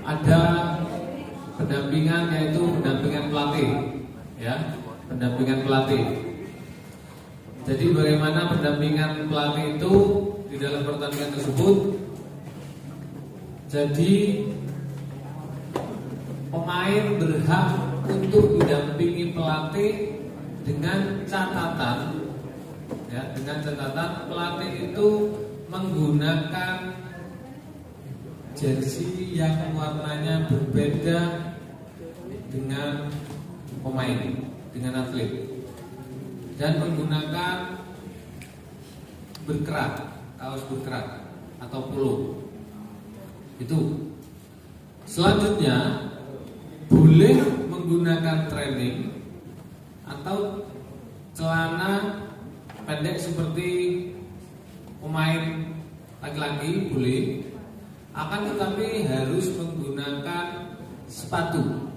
ada pendampingan, yaitu pendampingan pelatih, ya, pendampingan pelatih. Jadi bagaimana pendampingan pelatih itu di dalam pertandingan tersebut? Jadi pemain berhak untuk didampingi pelatih dengan catatan, ya, dengan catatan pelatih itu menggunakan jersey yang warnanya berbeda dengan pemain, dengan atlet, dan menggunakan berkerak, kaos berkerak atau polo. Itu. Selanjutnya boleh menggunakan training atau celana pendek seperti pemain laki-laki boleh, akan tetapi harus menggunakan sepatu.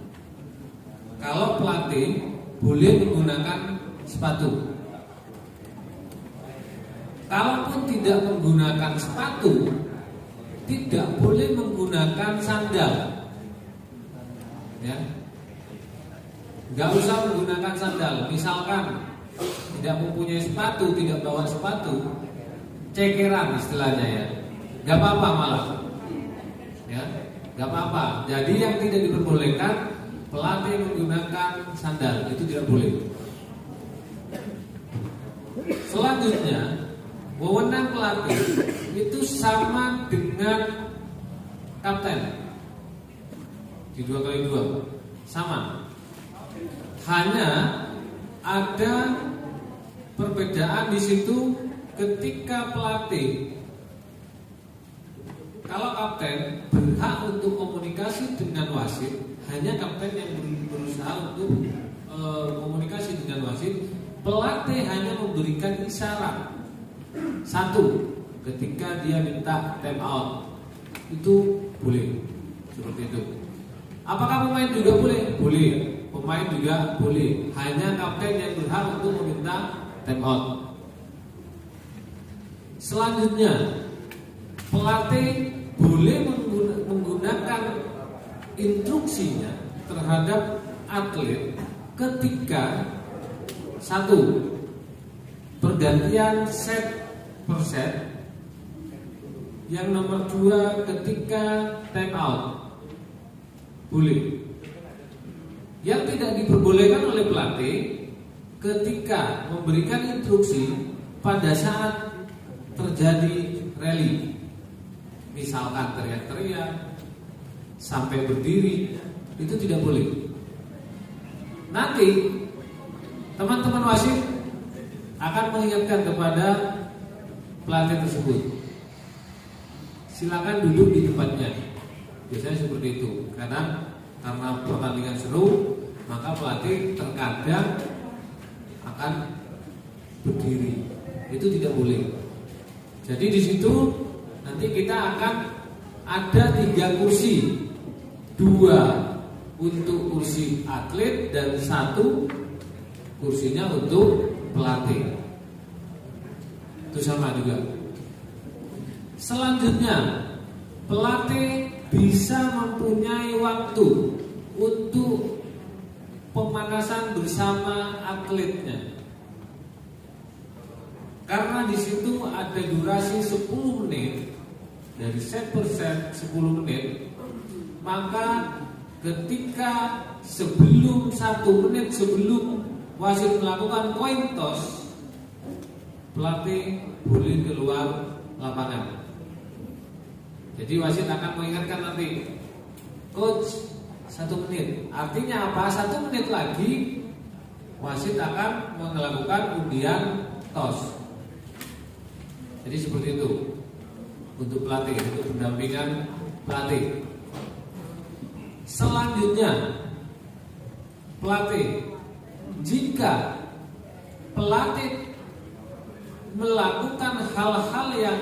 Kalau pelatih boleh menggunakan sepatu. Kalaupun tidak menggunakan sepatu, tidak boleh menggunakan sandal. Ya, nggak usah menggunakan sandal. Misalkan tidak mempunyai sepatu, tidak bawa sepatu, cekeran istilahnya, ya, nggak apa-apa malah. Ya, nggak apa-apa. Jadi yang tidak diperbolehkan pelatih menggunakan sandal, itu tidak boleh. Selanjutnya, wewenang pelatih itu sama dengan kapten di 2x2, sama. Hanya ada perbedaan di situ ketika pelatih, kalau kapten berhak untuk komunikasi dengan wasit, hanya kapten yang berusaha untuk komunikasi dengan wasit. Pelatih hanya memberikan isyarat. Satu, ketika dia minta time out, itu boleh, seperti itu. Apakah pemain juga boleh? Boleh. Pemain juga boleh. Hanya kapten yang berhak untuk meminta time out. Selanjutnya, pelatih boleh menggunakan instruksinya terhadap atlet ketika satu, pergantian set per set. Yang nomor 2, ketika time out, boleh. Yang tidak diperbolehkan oleh pelatih ketika memberikan instruksi pada saat terjadi rally. Misalkan teriak-teriak sampai berdiri, itu tidak boleh. Nanti teman-teman wasit akan mengingatkan kepada pelatih tersebut, silakan duduk di tempatnya. Biasanya seperti itu. Karena pertandingan seru, maka pelatih terkadang akan berdiri. Itu tidak boleh. Jadi di situ nanti kita akan ada 3 kursi, 2 untuk kursi atlet dan 1 kursinya untuk pelatih. Itu sama juga. Selanjutnya, pelatih bisa mempunyai waktu untuk pemanasan bersama atletnya. Karena di situ ada durasi 10 menit, dari set per set 10 menit, maka ketika sebelum 1 menit sebelum wasit melakukan coin toss, pelatih boleh keluar lapangan. Jadi wasit akan mengingatkan nanti, coach 1 menit. Artinya apa? 1 menit lagi wasit akan melakukan undian toss. Jadi seperti itu untuk pelatih, untuk pendampingan pelatih. Selanjutnya, pelatih, jika pelatih melakukan hal-hal yang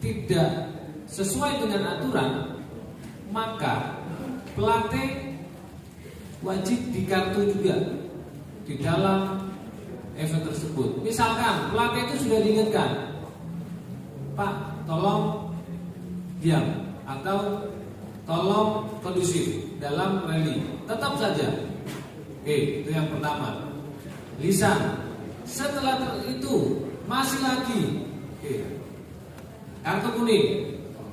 tidak sesuai dengan aturan, maka pelatih wajib dikartu juga di dalam event tersebut. Misalkan pelatih itu sudah diingatkan, Pak, tolong diam, atau tolong kondusif dalam rally. Tetap saja. Oke, itu yang pertama. Lisan. Setelah itu masih lagi. Oke. Kartu kuning.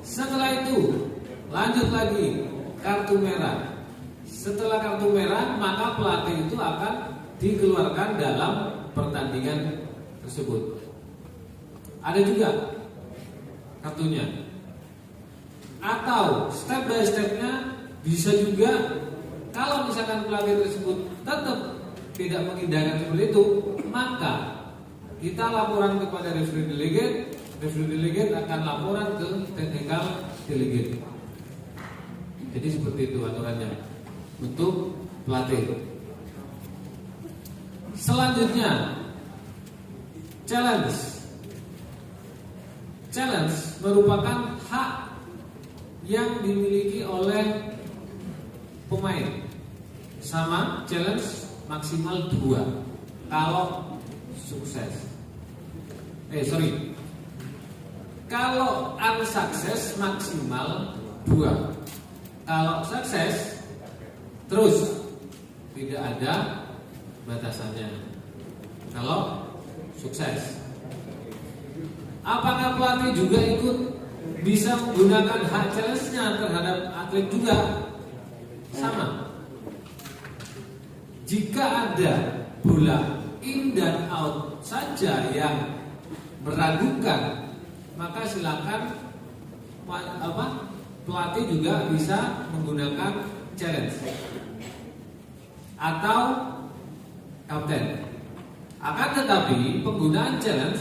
Setelah itu lanjut lagi kartu merah. Setelah kartu merah, maka pelatih itu akan dikeluarkan dalam pertandingan tersebut. Ada juga kartunya. Atau step by stepnya bisa juga, kalau misalkan pelatih tersebut tetap tidak mengindahkan seperti itu, maka kita laporan kepada referee delegate akan laporan ke technical delegate. Jadi seperti itu aturannya untuk pelatih. Selanjutnya, challenge. Challenge merupakan hak yang dimiliki oleh pemain. Sama, challenge maksimal 2 kalau sukses. Kalau unsukses maksimal 2. Kalau sukses terus, tidak ada batasannya. Kalau sukses, apakah pelatih juga ikut bisa menggunakan hak challenge-nya terhadap atlet juga? Sama. Jika ada bola in dan out saja yang meragukan, maka silakan pelatih juga bisa menggunakan challenge atau kapten. Akan tetapi penggunaan challenge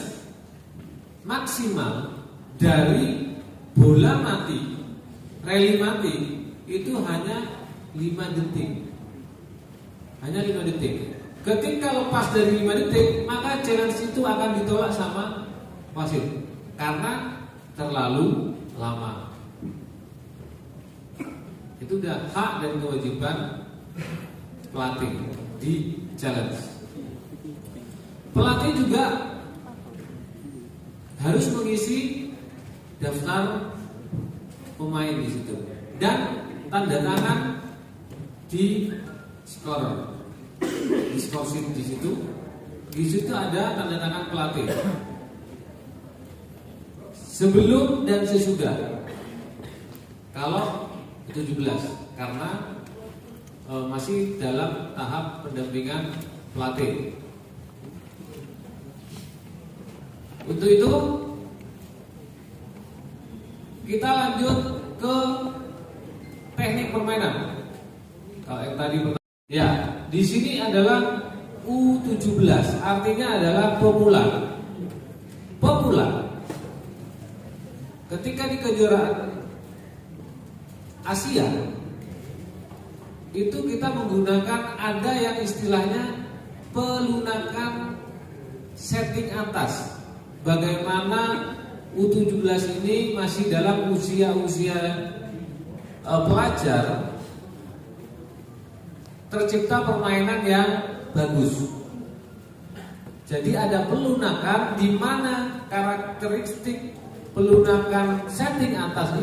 maksimal dari bola mati, rally mati itu hanya 5 detik. Hanya 5 detik. Ketika lepas dari 5 detik, maka challenge itu akan ditolak sama wasit karena terlalu lama. Itu udah hak dan kewajiban pelatih di challenge. Pelatih juga harus mengisi daftar pemain di situ dan tanda tangan di skor. Di skor sheet di situ. Di situ ada tanda tangan pelatih. Sebelum dan sesudah. Kalau 17 karena masih dalam tahap pendampingan pelatih. Untuk itu kita lanjut ke teknik permainan. Kalau yang tadi ya, di sini adalah U17, artinya adalah pemula. Pemula. Ketika di kejuaraan Asia itu kita menggunakan ada yang istilahnya pelunakan setting atas. Bagaimana U17 ini masih dalam usia-usia pelajar, tercipta permainan yang bagus. Jadi ada pelunakan di mana karakteristik pelunakan setting atas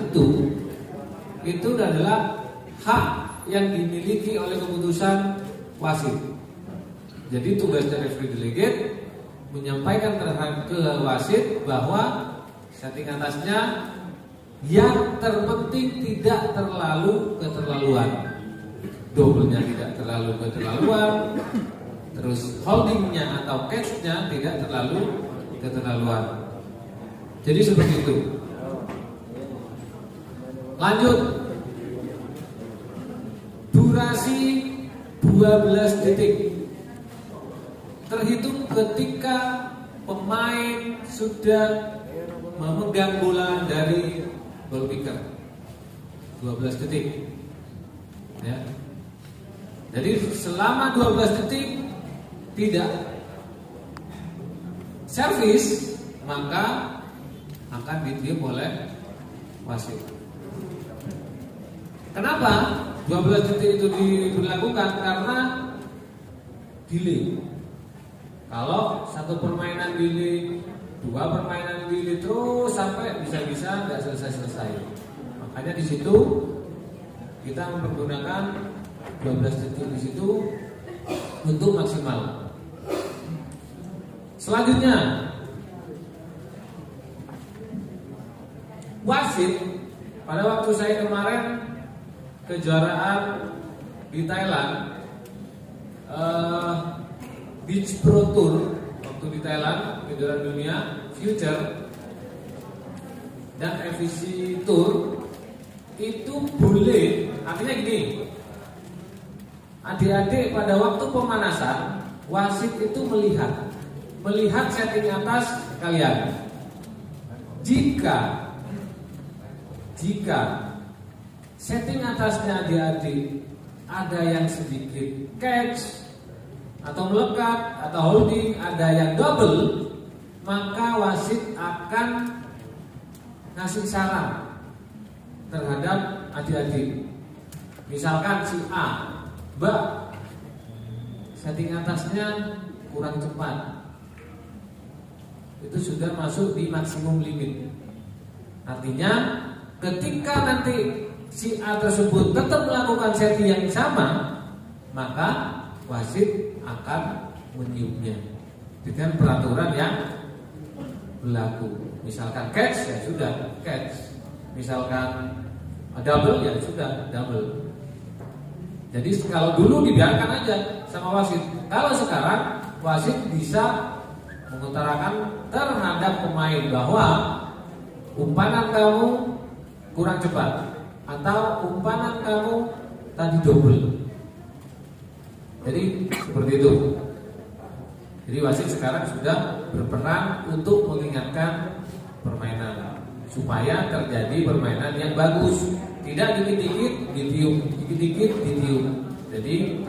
itu adalah hak yang dimiliki oleh keputusan wasit. Jadi tugas dari referee delegate menyampaikan terhadap ke wasit bahwa setting atasnya yang terpenting tidak terlalu keterlaluan, double-nya tidak terlalu keterlaluan, terus holdingnya atau catch-nya tidak terlalu keterlaluan. Jadi seperti itu. Lanjut. Durasi 12 detik. Terhitung ketika pemain sudah memegang bola dari ball picker. 12 detik. Ya. Jadi selama 12 detik tidak servis, maka akan ditiup oleh wasit. Kenapa 12 detik itu diberlakukan? Karena delay. Kalau satu permainan delay, 2 permainan delay terus sampai bisa-bisa nggak selesai-selesai. Makanya di situ kita mempergunakan 12 detik di situ untuk maksimal. Selanjutnya, wasit pada waktu saya kemarin kejuaraan di Thailand, Beach Pro Tour waktu di Thailand, kejuaraan dunia Future dan FVC Tour itu boleh, artinya gini, adik-adik pada waktu pemanasan wasit itu melihat setting atas kalian. Jika setting atasnya adik-adik ada yang sedikit catch atau melekat atau holding, ada yang double, maka wasit akan ngasih saran terhadap adik-adik. Misalkan si A, Mbak, setting atasnya kurang cepat, itu sudah masuk di maksimum limit. Artinya ketika nanti si A tersebut tetap melakukan setting yang sama, maka wasit akan meniupnya dengan peraturan yang berlaku. Misalkan catch, ya sudah catch. Misalkan double, ya sudah double. Jadi kalau dulu dibiarkan aja sama wasit. Kalau sekarang wasit bisa mengutarakan terhadap pemain bahwa umpan kamu kurang cepat atau umpan kamu tadi double. Jadi seperti itu. Jadi wasit sekarang sudah berperan untuk mengingatkan permainan supaya terjadi permainan yang bagus. Tidak dikit-dikit ditiup, dikit-dikit ditiup. Jadi